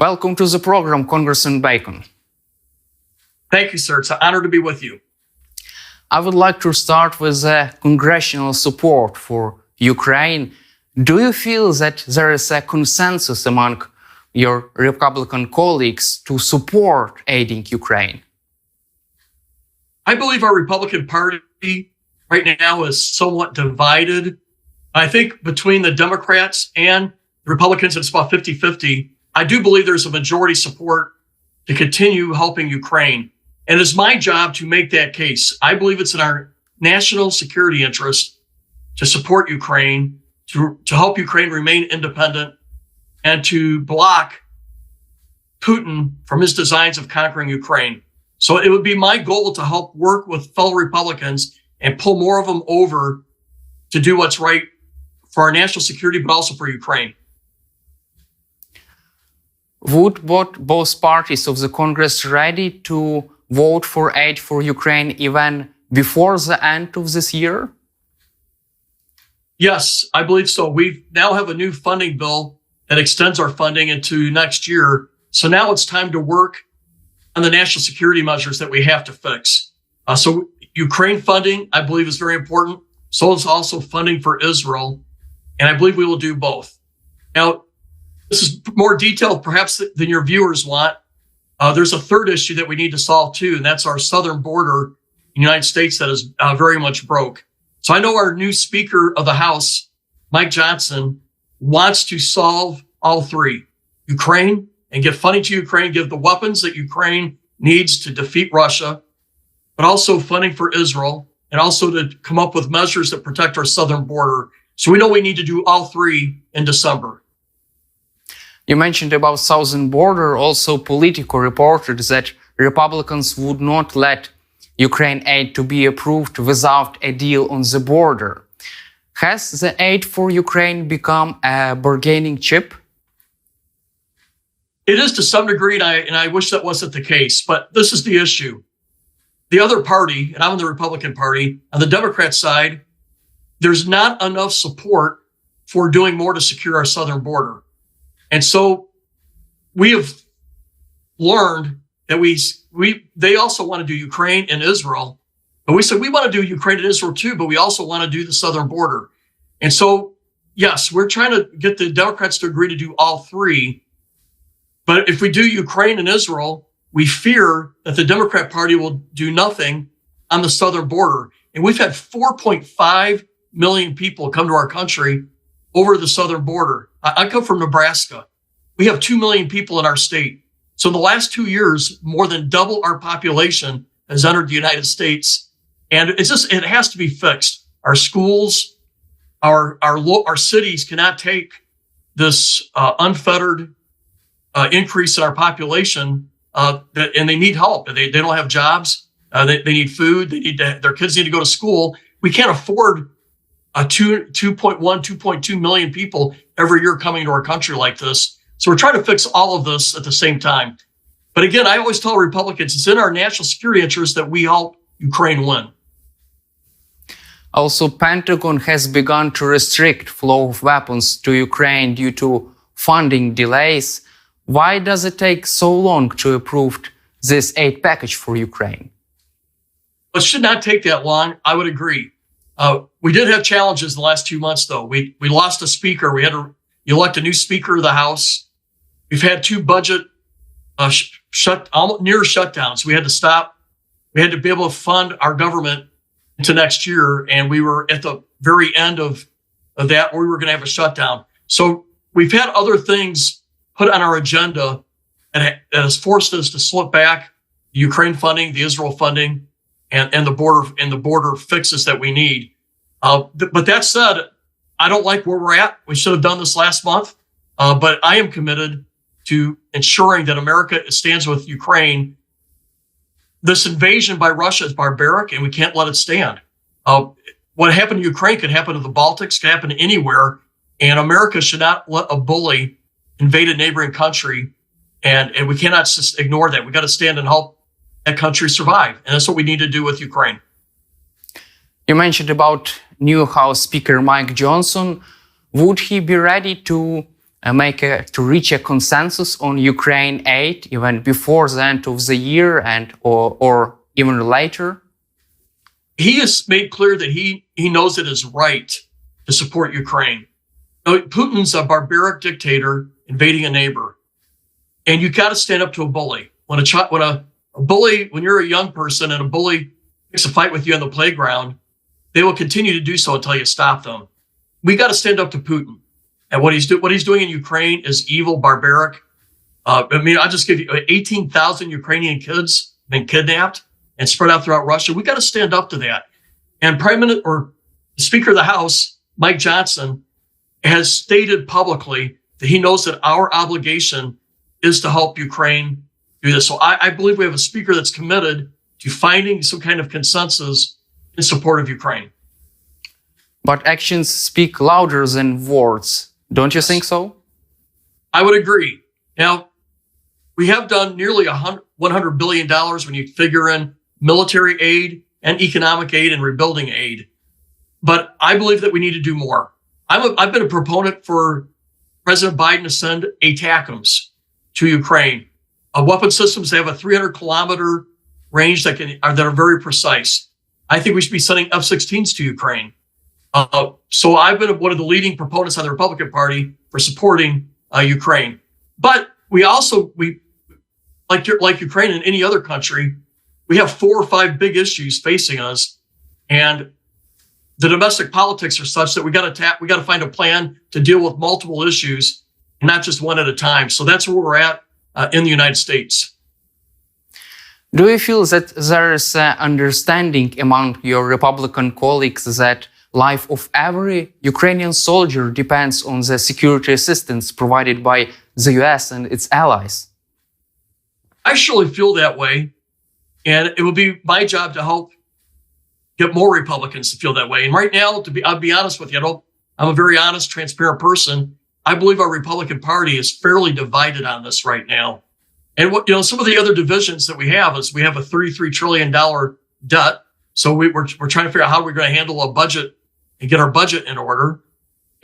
Welcome to the program, Congressman Bacon. Thank you, sir. It's an honor to be with you. I would like to start with congressional support for Ukraine. Do you feel that there is a consensus among your Republican colleagues to support aiding Ukraine? I believe our Republican Party right now is somewhat divided. I think between the Democrats and the Republicans, it's about 50-50. I do believe there's a majority support to continue helping Ukraine. And it's my job to make that case. I believe it's in our national security interest to support Ukraine, to help Ukraine remain independent, and to block Putin from his designs of conquering Ukraine. So it would be my goal to help work with fellow Republicans and pull more of them over to do what's right for our national security, but also for Ukraine. Would both parties of the Congress ready to vote for aid for Ukraine even before the end of this year? Yes, I believe so. We now have a new funding bill that extends our funding into next year. So now it's time to work on the national security measures that we have to fix. So Ukraine funding, I believe, is very important. So is also funding for Israel. And I believe we will do both. Now, this is more detailed perhaps than your viewers want. There's a third issue that we need to solve too, and that's our southern border in the United States that is very much broke. So I know our new Speaker of the House, Mike Johnson, wants to solve all three: Ukraine, and give funding to Ukraine, give the weapons that Ukraine needs to defeat Russia, but also funding for Israel, and also to come up with measures that protect our southern border. So we know we need to do all three in December. You mentioned about southern border. Also, Politico reported that Republicans would not let Ukraine aid to be approved without a deal on the border. Has the aid for Ukraine become a bargaining chip? It is to some degree, and I wish that wasn't the case, but this is the issue. The other party, and I'm in the Republican Party, on the Democrat side, there's not enough support for doing more to secure our southern border. And so we have learned that they also want to do Ukraine and Israel. But we said we want to do Ukraine and Israel too, but we also want to do the southern border. And so, yes, we're trying to get the Democrats to agree to do all three. But if we do Ukraine and Israel, we fear that the Democrat Party will do nothing on the southern border. And we've had 4.5 million people come to our country over the southern border. I come from Nebraska. We have 2 million people in our state. So in the last 2 years, more than double our population has entered the United States. And it has to be fixed. Our schools, our cities cannot take this unfettered increase in our population, and they need help. They don't have jobs. They need food. Their kids need to go to school. We can't afford 2.2 million people every year coming to our country like this. So we're trying to fix all of this at the same time. But again, I always tell Republicans, it's in our national security interest that we help Ukraine win. Also, Pentagon has begun to restrict flow of weapons to Ukraine due to funding delays. Why does it take so long to approve this aid package for Ukraine? It should not take that long. I would agree. We did have challenges the last 2 months, though. We lost a speaker. We had to elect a new Speaker of the House. We've had 2 budget near shutdowns. We had to stop. We had to be able to fund our government into next year, and we were at the very end of that where we were going to have a shutdown. So we've had other things put on our agenda that has forced us to slip back the Ukraine funding, the Israel funding, and the border fixes that we need. But that said, I don't like where we're at. We should have done this last month. But I am committed to ensuring that America stands with Ukraine. This invasion by Russia is barbaric, and we can't let it stand. What happened to Ukraine could happen to the Baltics, could happen anywhere, and America should not let a bully invade a neighboring country, and we cannot just ignore that. We got to stand and help that country survive, and that's what we need to do with Ukraine. You mentioned about new House Speaker Mike Johnson. Would he be ready to to reach a consensus on Ukraine aid even before the end of the year and or even later? He has made clear that he knows it is right to support Ukraine. Putin's a barbaric dictator invading a neighbor, and you got to stand up to a bully. When a bully, when you're a young person and a bully picks a fight with you on the playground, they will continue to do so until you stop them. We got to stand up to Putin, and what he's doing in Ukraine is evil, barbaric. I'll just give you 18,000 Ukrainian kids been kidnapped and spread out throughout Russia. We got to stand up to that. And Speaker of the House, Mike Johnson, has stated publicly that he knows that our obligation is to help Ukraine do this. So I believe we have a speaker that's committed to finding some kind of consensus in support of Ukraine. But actions speak louder than words. Don't you think so? I would agree. Now, we have done nearly $100 billion when you figure in military aid and economic aid and rebuilding aid. But I believe that we need to do more. I've been a proponent for President Biden to send ATACMS to Ukraine. Weapon systems have a 300-kilometer range that are very precise. I think we should be sending F-16s to Ukraine. So I've been one of the leading proponents on the Republican Party for supporting Ukraine. But we like Ukraine and any other country, we have 4 or 5 big issues facing us, and the domestic politics are such that we got to find a plan to deal with multiple issues and not just one at a time. So that's where we're at in the United States. Do you feel that there is an understanding among your Republican colleagues that life of every Ukrainian soldier depends on the security assistance provided by the US and its allies? I surely feel that way, and it will be my job to help get more Republicans to feel that way. And right now, I'll be honest with you, I'm a very honest, transparent person. I believe our Republican Party is fairly divided on this right now. And some of the other divisions that we have is we have a $33 trillion debt. So we're trying to figure out how we're going to handle a budget and get our budget in order.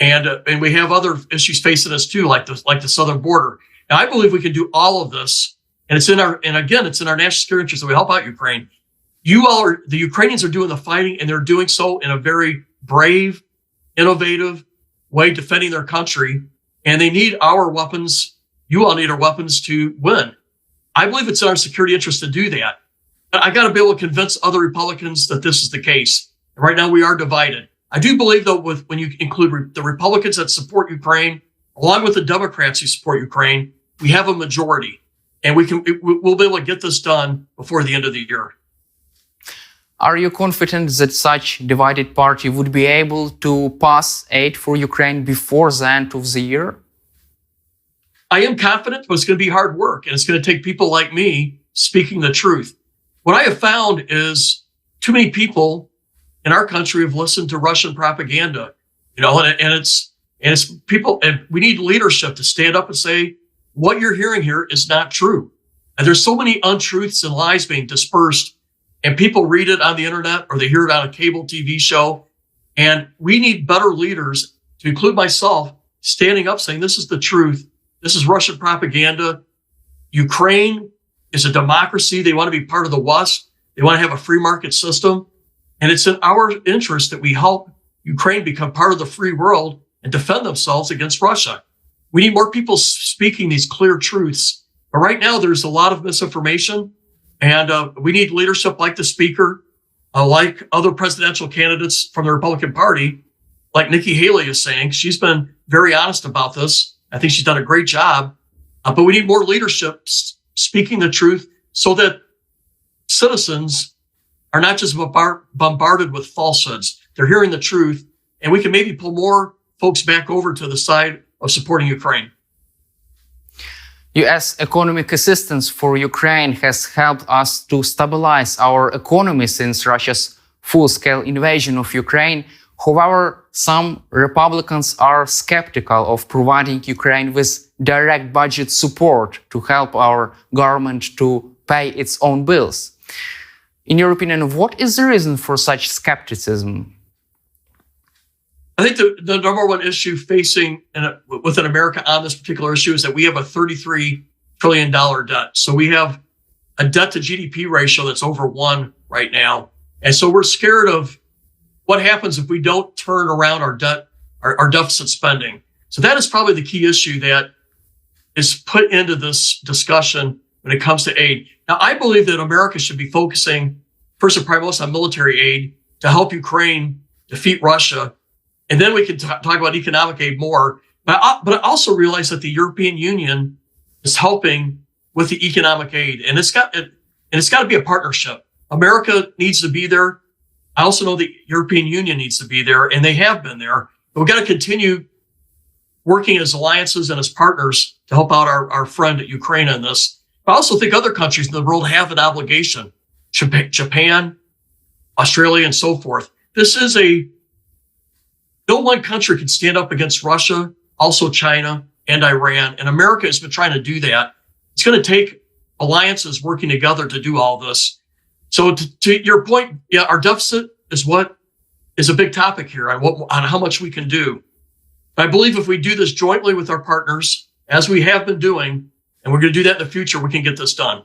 And we have other issues facing us too, like the southern border. And I believe we can do all of this. And it's in our national security interest that we help out Ukraine. The Ukrainians are doing the fighting, and they're doing so in a very brave, innovative way, defending their country. And they need our weapons. You all need our weapons to win. I believe it's in our security interest to do that. But I got to be able to convince other Republicans that this is the case. And right now we are divided. I do believe, though, when you include the Republicans that support Ukraine, along with the Democrats who support Ukraine, we have a majority. And we'll be able to get this done before the end of the year. Are you confident that such divided party would be able to pass aid for Ukraine before the end of the year? I am confident, but it's going to be hard work, and it's going to take people like me speaking the truth. What I have found is too many people in our country have listened to Russian propaganda, and it's people, and we need leadership to stand up and say, what you're hearing here is not true. And there's so many untruths and lies being dispersed, and people read it on the internet or they hear it on a cable TV show. And we need better leaders, to include myself, standing up saying, this is the truth. This is Russian propaganda. Ukraine is a democracy. They want to be part of the West. They want to have a free market system. And it's in our interest that we help Ukraine become part of the free world and defend themselves against Russia. We need more people speaking these clear truths. But right now, there's a lot of misinformation. And we need leadership like the speaker, like other presidential candidates from the Republican Party, like Nikki Haley is saying. She's been very honest about this. I think she's done a great job. But we need more leadership speaking the truth so that citizens are not just bombarded with falsehoods. They're hearing the truth, and we can maybe pull more folks back over to the side of supporting Ukraine. U.S. economic assistance for Ukraine has helped us to stabilize our economy since Russia's full-scale invasion of Ukraine. However, some Republicans are skeptical of providing Ukraine with direct budget support to help our government to pay its own bills. In your opinion, what is the reason for such skepticism? I think the number one issue facing within America on this particular issue is that we have a $33 trillion debt. So we have a debt to GDP ratio that's over 1 right now. And so we're scared of what happens if we don't turn around our debt, our deficit spending. So that is probably the key issue that is put into this discussion when it comes to aid. Now, I believe that America should be focusing first and foremost on military aid to help Ukraine defeat Russia. And then we can talk about economic aid more. But I also realize that the European Union is helping with the economic aid, and it's got to be a partnership. America needs to be there. I also know the European Union needs to be there, and they have been there. But we've got to continue working as alliances and as partners to help out our friend Ukraine in this. But I also think other countries in the world have an obligation. Japan, Australia, and so forth. No one country can stand up against Russia, also China and Iran. And America has been trying to do that. It's going to take alliances working together to do all this. So to your point, yeah, our deficit is a big topic here on how much we can do. But I believe if we do this jointly with our partners, as we have been doing, and we're going to do that in the future, we can get this done.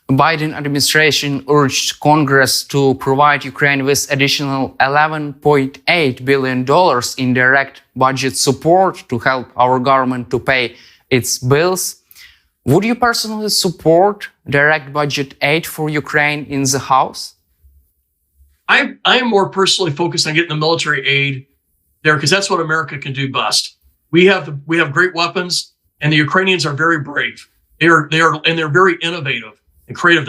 Biden administration urged Congress to provide Ukraine with additional $11.8 billion in direct budget support to help our government to pay its bills. Would you personally support direct budget aid for Ukraine in the House? I am more personally focused on getting the military aid there because that's what America can do best. We have great weapons, and the Ukrainians are very brave. They're very innovative and creative.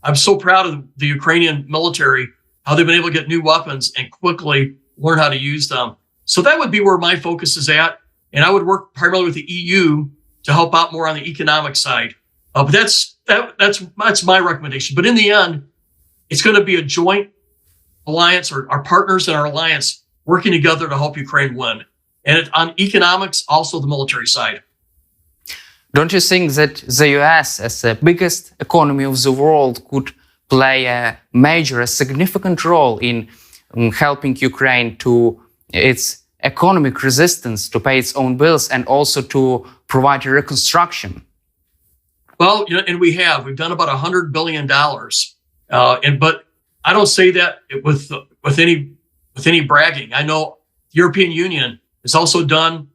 I'm so proud of the Ukrainian military, how they've been able to get new weapons and quickly learn how to use them. So that would be where my focus is at. And I would work primarily with the EU to help out more on the economic side. But that's my recommendation. But in the end, it's going to be a joint alliance, or our partners in our alliance working together to help Ukraine win. And on economics, also the military side. Don't you think that the US, as the biggest economy of the world, could play a significant role in helping Ukraine to its economic resistance, to pay its own bills, and also to provide reconstruction? Well, and we've done about $100 billion. But I don't say that with any bragging. I know the European Union has also done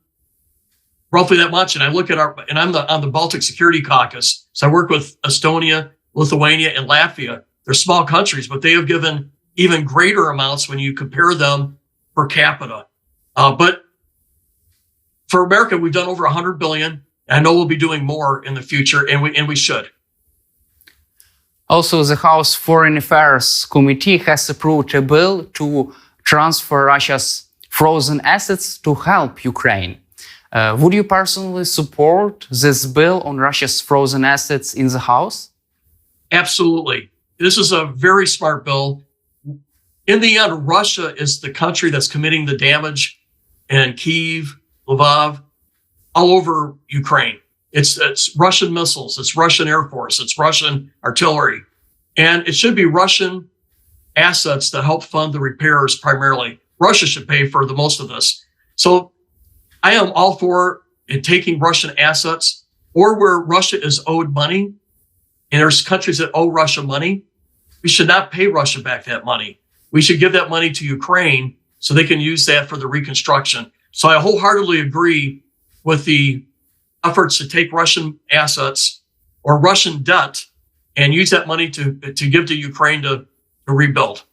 roughly that much. And I look at I'm on the Baltic Security Caucus. So I work with Estonia, Lithuania, and Latvia. They're small countries, but they have given even greater amounts when you compare them per capita. But for America, we've done over 100 billion. I know we'll be doing more in the future, and we should. Also, the House Foreign Affairs Committee has approved a bill to transfer Russia's frozen assets to help Ukraine. Would you personally support this bill on Russia's frozen assets in the House? Absolutely. This is a very smart bill. In the end, Russia is the country that's committing the damage in Kyiv, Lviv, all over Ukraine. It's Russian missiles, it's Russian Air Force, it's Russian artillery. And it should be Russian assets that help fund the repairs primarily. Russia should pay for the most of this. So I am all for taking Russian assets, or where Russia is owed money, and there's countries that owe Russia money. We should not pay Russia back that money. We should give that money to Ukraine so they can use that for the reconstruction. So I wholeheartedly agree with the efforts to take Russian assets or Russian debt and use that money to give to Ukraine to rebuild.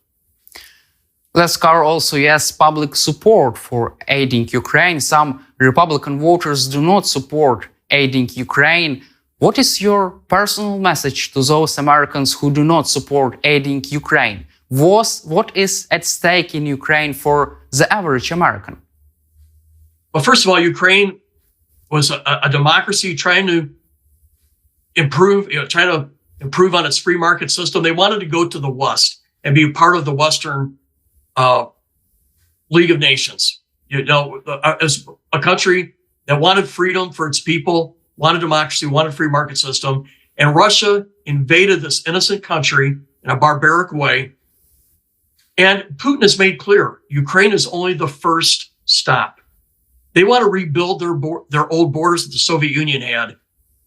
Let's cover also, yes, public support for aiding Ukraine. Some Republican voters do not support aiding Ukraine. What is your personal message to those Americans who do not support aiding Ukraine? What is at stake in Ukraine for the average American? Well, first of all, Ukraine was a democracy trying to improve on its free market system. They wanted to go to the West and be part of the Western League of Nations. As a country that wanted freedom for its people, wanted democracy, wanted free market system, and Russia invaded this innocent country in a barbaric way And Putin has made clear, Ukraine is only the first stop. They want to rebuild their old borders that the Soviet Union had.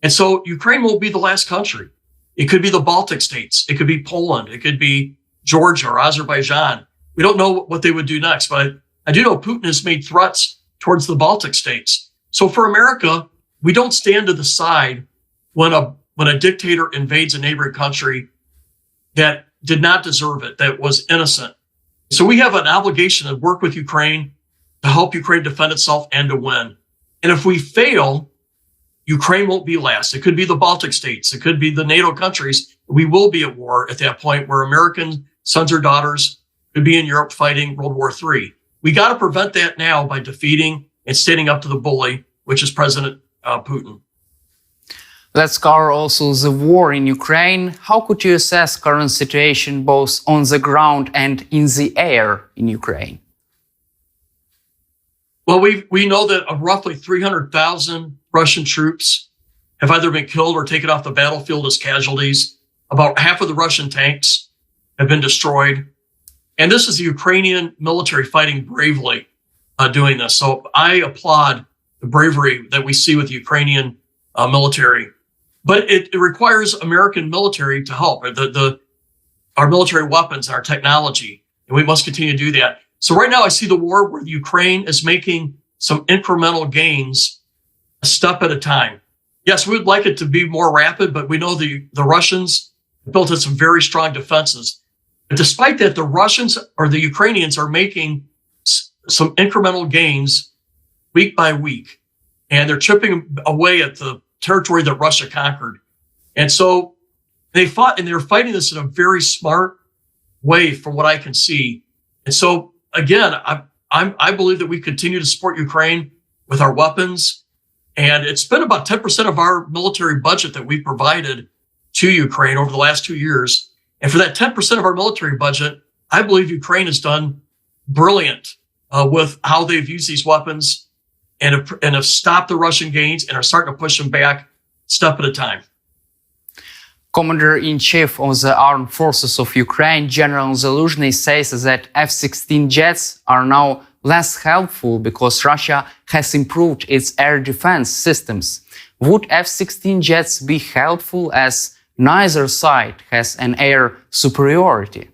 And so Ukraine won't be the last country. It could be the Baltic states. It could be Poland. It could be Georgia or Azerbaijan. We don't know what they would do next, but I do know Putin has made threats towards the Baltic states. So for America, we don't stand to the side when a dictator invades a neighboring country that did not deserve it, that was innocent. So we have an obligation to work with Ukraine to help Ukraine defend itself and to win. And if we fail, Ukraine won't be last. It could be the Baltic states. It could be the NATO countries. We will be at war at that point where American sons or daughters could be in Europe fighting World War III. We got to prevent that now by defeating and standing up to the bully, which is President Putin. Let's cover also the war in Ukraine. How could you assess current situation both on the ground and in the air in Ukraine? Well, we know that roughly 300,000 Russian troops have either been killed or taken off the battlefield as casualties. About half of the Russian tanks have been destroyed. And this is the Ukrainian military fighting bravely doing this. So I applaud the bravery that we see with the Ukrainian military. But it requires American military to help, our military weapons, our technology, and we must continue to do that. So right now I see the war where Ukraine is making some incremental gains a step at a time. Yes, we would like it to be more rapid, but we know the Russians built in some very strong defenses. But despite that, the Russians or the Ukrainians are making some incremental gains week by week, and they're chipping away at the territory that Russia conquered. And so they fought, and they're fighting this in a very smart way from what I can see. And so again, I believe that we continue to support Ukraine with our weapons. And it's been about 10% of our military budget that we provided to Ukraine over the last 2 years. And for that 10% of our military budget, I believe Ukraine has done brilliant with how they've used these weapons and have stopped the Russian gains and are starting to push them back step at a time. Commander-in-Chief of the Armed Forces of Ukraine, General Zaluzhny, says that F-16 jets are now less helpful because Russia has improved its air defense systems. Would F-16 jets be helpful as neither side has an air superiority?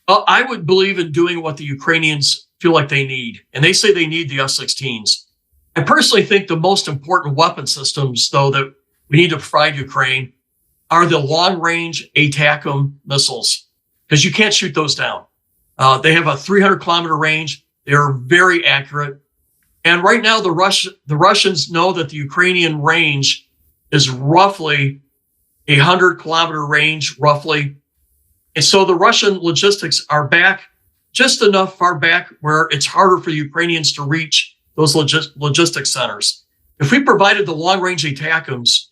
Well, I would believe in doing what the Ukrainians feel like they need, and they say they need the F-16s. I personally think the most important weapon systems, though, that we need to provide Ukraine are the long-range ATACMS missiles, because you can't shoot those down. They have a 300-kilometer range. They are very accurate. And right now, the Russians know that the Ukrainian range is roughly 100-kilometer range, roughly. And so the Russian logistics are back just enough far back where it's harder for the Ukrainians to reach those logistics centers. If we provided the long-range ATACMS,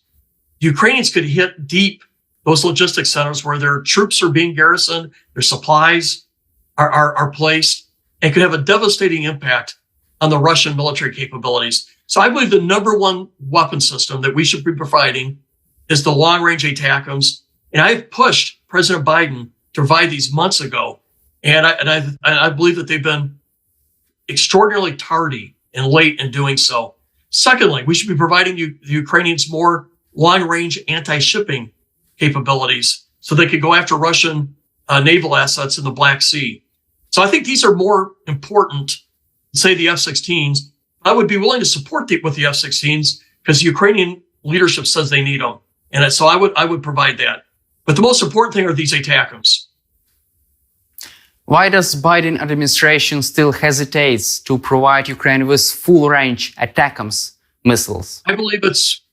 the Ukrainians could hit deep those logistics centers where their troops are being garrisoned, their supplies are placed, and could have a devastating impact on the Russian military capabilities. So I believe the number one weapon system that we should be providing is the long-range ATACMS. And I've pushed President Biden to provide these months ago. And I believe that they've been extraordinarily tardy and late in doing so. Secondly, we should be providing the Ukrainians more long-range anti-shipping capabilities so they could go after Russian naval assets in the Black Sea. So I think these are more important than, say, the F-16s. I would be willing to support with the F-16s because the Ukrainian leadership says they need them. And so I would provide that. But the most important thing are these ATACMS. Why does Biden administration still hesitates to provide Ukraine with full-range ATACMS missiles? I believe it's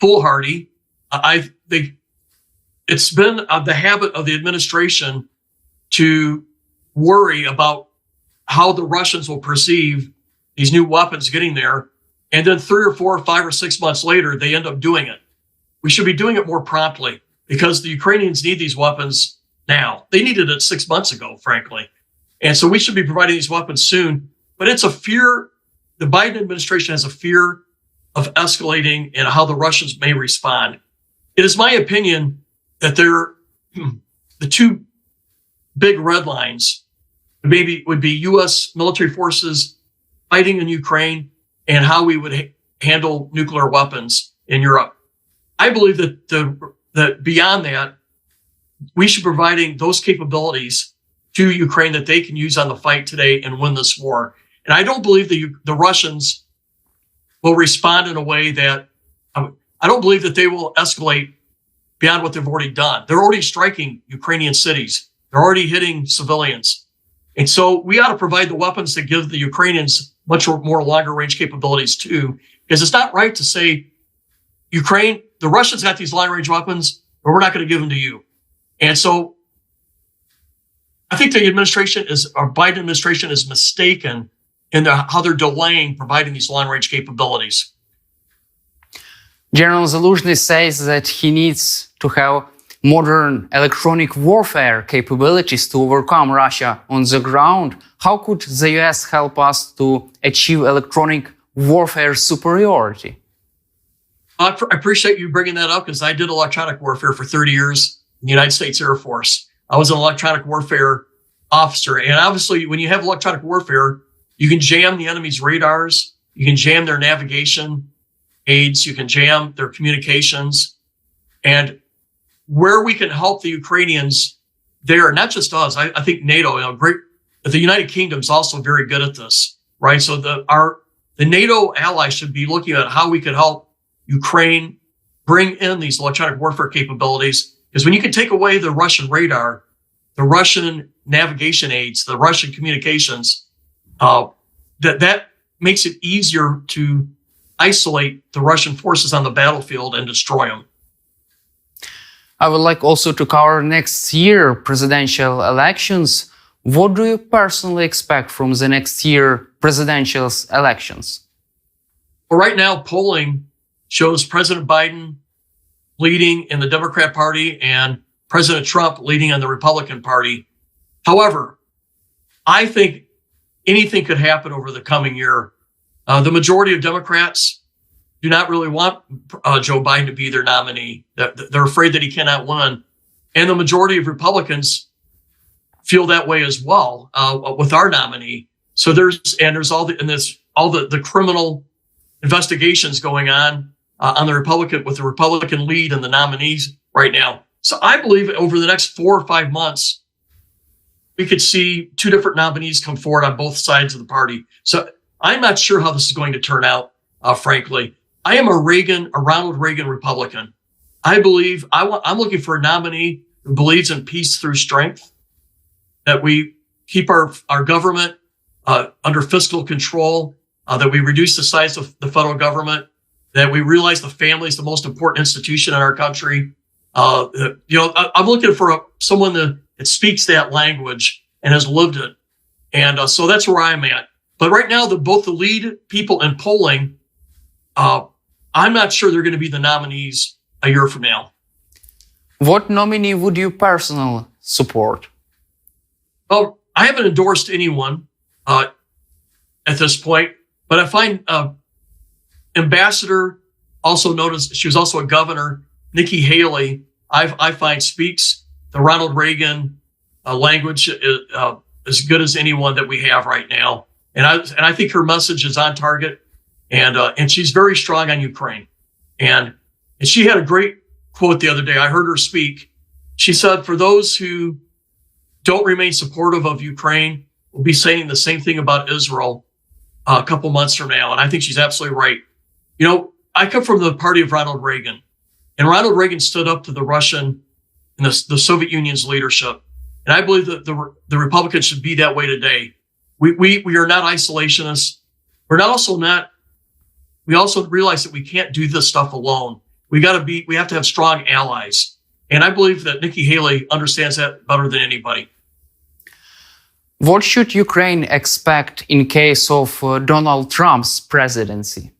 foolhardy. It's been the habit of the administration to worry about how the Russians will perceive these new weapons getting there. And then 3 or 4 or 5 or 6 months later, they end up doing it. We should be doing it more promptly because the Ukrainians need these weapons now. They needed it 6 months ago, frankly. And so we should be providing these weapons soon. But it's a fear. The Biden administration has a fear of escalating and how the Russians may respond. It is my opinion that the two big red lines maybe would be U.S. military forces fighting in Ukraine and how we would handle nuclear weapons in Europe. I believe that beyond that, we should be providing those capabilities to Ukraine that they can use on the fight today and win this war. And I don't believe the Russians will respond in a way that, I don't believe that they will escalate beyond what they've already done. They're already striking Ukrainian cities. They're already hitting civilians. And so we ought to provide the weapons that give the Ukrainians much more longer range capabilities too, because it's not right to say, Ukraine, the Russians got these long range weapons, but we're not going to give them to you. And so I think the Biden administration is mistaken in how they're delaying providing these long range capabilities. General Zaluzhny says that he needs to have modern electronic warfare capabilities to overcome Russia on the ground. How could the US help us to achieve electronic warfare superiority? I appreciate you bringing that up because I did electronic warfare for 30 years in the United States Air Force. I was an electronic warfare officer. And obviously, when you have electronic warfare, you can jam the enemy's radars, you can jam their navigation aids, you can jam their communications. And where we can help the Ukrainians there, not just us, I think NATO, the United Kingdom's also very good at this, right? So the NATO allies should be looking at how we could help Ukraine bring in these electronic warfare capabilities. Because when you can take away the Russian radar, the Russian navigation aids, the Russian communications, that makes it easier to isolate the Russian forces on the battlefield and destroy them. I would like also to cover next year presidential elections. What do you personally expect from the next year presidential elections? Well, right now, polling shows President Biden leading in the Democrat Party and President Trump leading in the Republican Party. However, I think anything could happen over the coming year. The majority of Democrats do not really want Joe Biden to be their nominee. They're afraid that he cannot win. And the majority of Republicans feel that way as well with our nominee. So there's all the criminal investigations going on the Republican lead and the nominees right now. So I believe over the next 4 or 5 months, we could see 2 different nominees come forward on both sides of the party. So I'm not sure how this is going to turn out, frankly. I am a Ronald Reagan Republican. I'm looking for a nominee who believes in peace through strength, that we keep our government under fiscal control, that we reduce the size of the federal government, that we realize the family is the most important institution in our country. I'm looking for someone that speaks that language and has lived it. And so that's where I'm at. But right now, both the lead people in polling, I'm not sure they're going to be the nominees a year from now. What nominee would you personally support? Well, I haven't endorsed anyone at this point, but I find Ambassador, also noticed, she was also a governor, Nikki Haley, I find speaks the Ronald Reagan language as good as anyone that we have right now. And I think her message is on target, and she's very strong on Ukraine. And she had a great quote the other day. I heard her speak. She said, for those who don't remain supportive of Ukraine, we'll be saying the same thing about Israel a couple months from now. And I think she's absolutely right. I come from the party of Ronald Reagan, and Ronald Reagan stood up to the Russian and the Soviet Union's leadership. And I believe that the Republicans should be that way today. We are not isolationists. We also realize that we can't do this stuff alone. We have to have strong allies. And I believe that Nikki Haley understands that better than anybody. What should Ukraine expect in case of Donald Trump's presidency?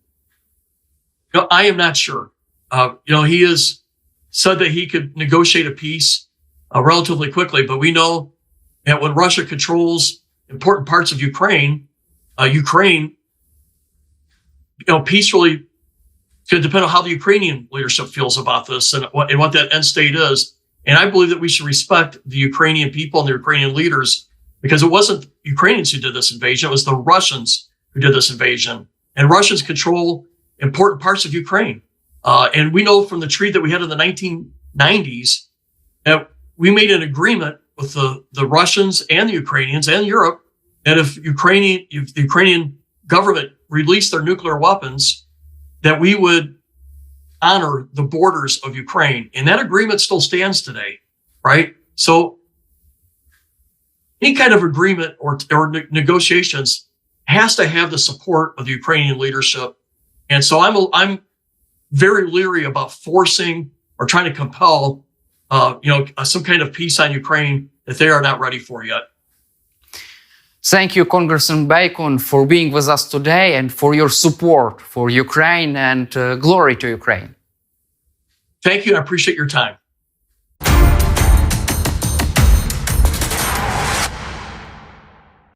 I am not sure. He has said that he could negotiate a peace relatively quickly, but we know that when Russia controls important parts of Ukraine, peace really could depend on how the Ukrainian leadership feels about this and what that end state is. And I believe that we should respect the Ukrainian people and the Ukrainian leaders, because it wasn't Ukrainians who did this invasion. It was the Russians who did this invasion. And Russians control important parts of Ukraine. And we know from the treaty that we had in the 1990s that we made an agreement with the Russians and the Ukrainians and Europe that if the Ukrainian government released their nuclear weapons, that we would honor the borders of Ukraine. And that agreement still stands today, right? So any kind of agreement or negotiations has to have the support of the Ukrainian leadership. And so I'm very leery about forcing or trying to compel, some kind of peace on Ukraine that they are not ready for yet. Thank you, Congressman Bacon, for being with us today and for your support for Ukraine, and glory to Ukraine. Thank you. I appreciate your time.